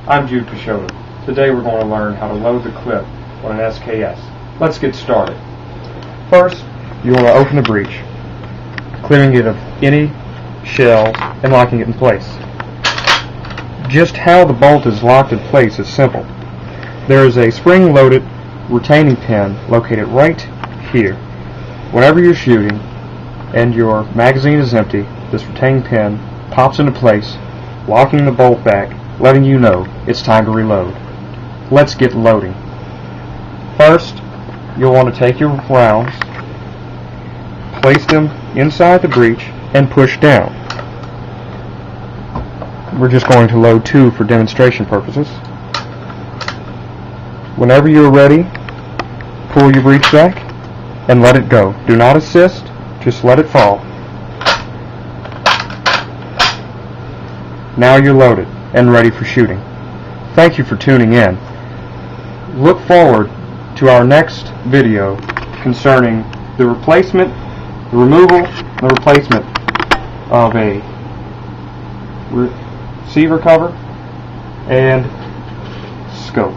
I'm Jude Pashota. Today we're going to learn how to load the clip on an SKS. Let's get started. First, you want to open the breech, clearing it of any shells and locking it in place. Just how the bolt is locked in place is simple. There is a spring-loaded retaining pin located right here. Whenever you're shooting and your magazine is empty, this retaining pin pops into place, locking the bolt back, letting you know it's time to reload. Let's get loading. First, you'll want to take your rounds, place them inside the breech, and push down. We're just going to load 2 for demonstration purposes. Whenever you're ready, pull your breech back and let it go. Do not assist, just let it fall. Now you're loaded and ready for shooting. Thank you for tuning in. Look forward to our next video concerning the replacement, the removal, and the replacement of a receiver cover and scope.